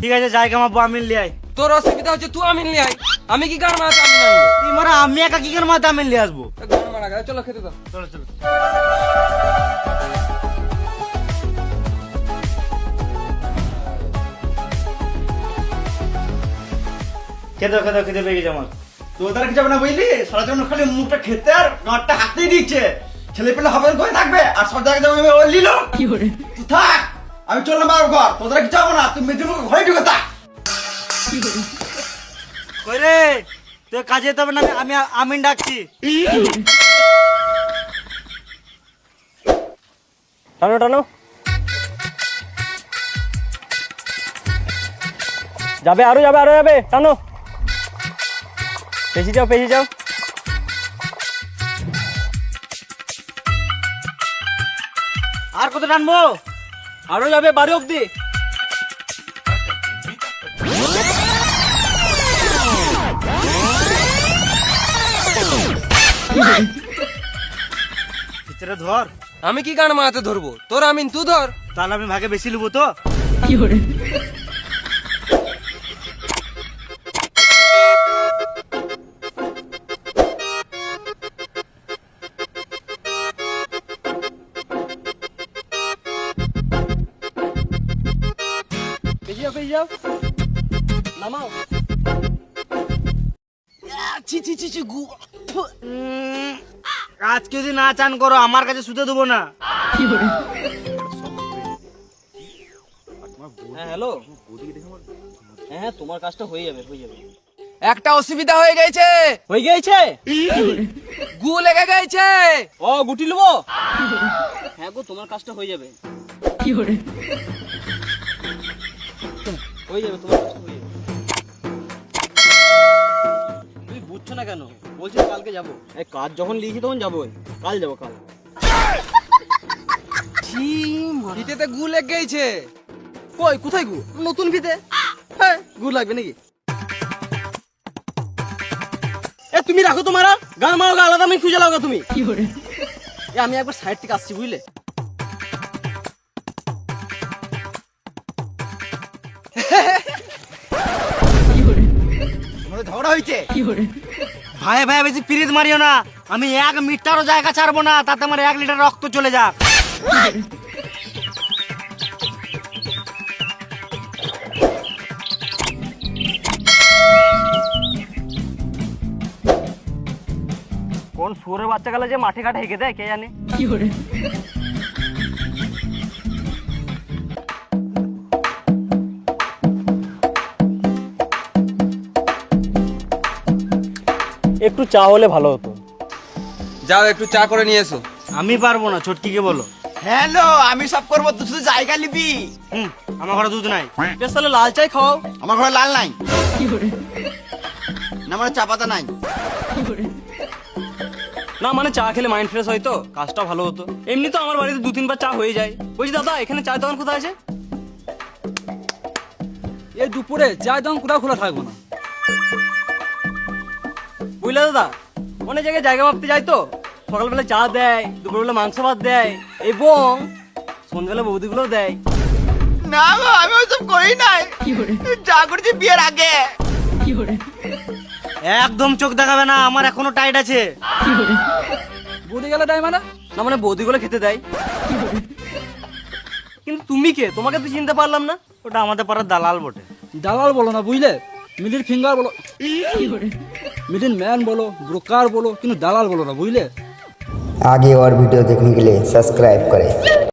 ঠিক আছে জায়গা মাপবো, আমিন লিয়ে আয়। তোর অসুবিধা হচ্ছে তুই আমিন লিয়ে আয়, আমি কি গান মারাতে আমিন আনবো? তুই মারা, আমি একা কি করে মাথা আমিন লিয়ে আসবো? গান মারা গেছে, চলো খেতে দাও। চলো চলো। খেতে পেয়ে গেছে আমার। তোদের কি যাবে না বুঝলি, সারা জীবন খালি মুখটা খেতে আর গাঁটটা হাতেই দিচ্ছে। ছেলে পেলে হবে করে থাকবে আর সব জায়গায় যাবে ওই লিলো তুই থাক, আমি চললাম বাবার ঘর। তোদের কি যাবো না, তুই মেয়েদের মুখে ঘরে ঢুকে থাক। কই রে, তুই কাজে যেতে হবে না, আমি আমিন ডাকছি। টানো টানো, যাবে আরো যাবে আরো যাবে, টানো, পেছি যাও পেছি যাও। আর কত টানবো? আরো যাবে বাড়ি অব্দি। ভিতরে ধর। আমি কি গান মারাতে ধরবো? তোর আমিন তুই ধর। তাহলে আমি ভাগে বেশি নেবো তো। পেছি যাও পেছি যাও, নামাও। আজকে যদি না চান করো আমার কাছে শুতে দেবো না। হ্যাঁ হ্যালো, হ্যাঁ তোমার কাজটা হয়ে যাবে হয়ে যাবে। একটা অসুবিধা হয়ে গেছে। হয়ে গেছে? গু লেগে গেছে। ও গুটি লবো? হ্যাঁ গো, তোমার কাজটা হয়ে যাবে। হয়ে যাবে, তোমার কাজটা হয়ে যাবে। তুমি বুঝছো না কেন? বলছি কালকে যাবো। এই কাজ যখন লিখি তখন যাবো, কাল যাবো কাল। ফিতেতে গু লেগে গেছে। কই কোথায় গু? নতুন ফিতে। হ্যাঁ গু লাগবে নাকি? এ তুমি রাখো তোমারা, গান মারো গা আলাদা, আমি খুঁজে লাও তুমি। এ আমি একবার সাইড থেকে আসছি বুঝলে। আমাদের ঝগড়া হয়েছে। ভাই ভাই বেশি পিরিত মারিও না, আমি 1 মিটারও জায়গা ছাড়বো না, তাতে আমার 1 লিটার রক্ত চলে যাক। কোন শুয়োরের বাচ্চা গেলে যে মাঠে ঘাটে হেঁকে দেয় কে জানে। একটু চা হলে ভালো হতো। যাও একটু চা করে নিয়ে এসো। আমি পারবো না, ছোটকিকে বলো। হ্যালো, আমি সব করবো, তুই শুধু জায়গা নিবি। আমার ঘরে দুধ নাই। বেশ তাহলে লাল চাই খাও। আমার ঘরে লাল নাই না, আমার চা পাতা নাই। না মানে চা খেলে মাইন্ড ফ্রেশ হয় তো, কাজটা ভালো হতো। এমনি তো আমার বাড়িতে 2-3 বার চা হয়ে যায়। বলছি দাদা, এখানে চায়ের দোকান কোথায় আছে? এই দুপুরে চায়ের দোকান কোথাও খোলা থাকবো না বুঝলে দাদা। অনেক জায়গায় জায়গা মাপতে যায় তো, সকালবেলা চা দেয়, দুপুরবেলা মাংস ভাত দেয়, এবং সন্ধ্যাবেলা বৌদিগুলো দেয়। না গো, আমি ওইসব করি নাই, যা করেছি বিয়ের আগে। একদম চোখ দেখাবে না, আমার এখনো টাইট আছে। বৌদি গেলে দেয় মানে? না মানে বৌদিগুলো খেতে দেয়। কিন্তু তুমি কে? তোমাকে তো চিনতে পারলাম না। ওটা আমাদের পাড়ার দালাল বটে। দালাল বলো না বুঝলে, মিডিল ফিঙ্গার বলো, मिडिल मैन बोलो, ब्रोकर बोलो, কিন্তু দালাল বলো না বুঝলে। आगे और वीडियो देखने के लिए सब्सक्राइब करें।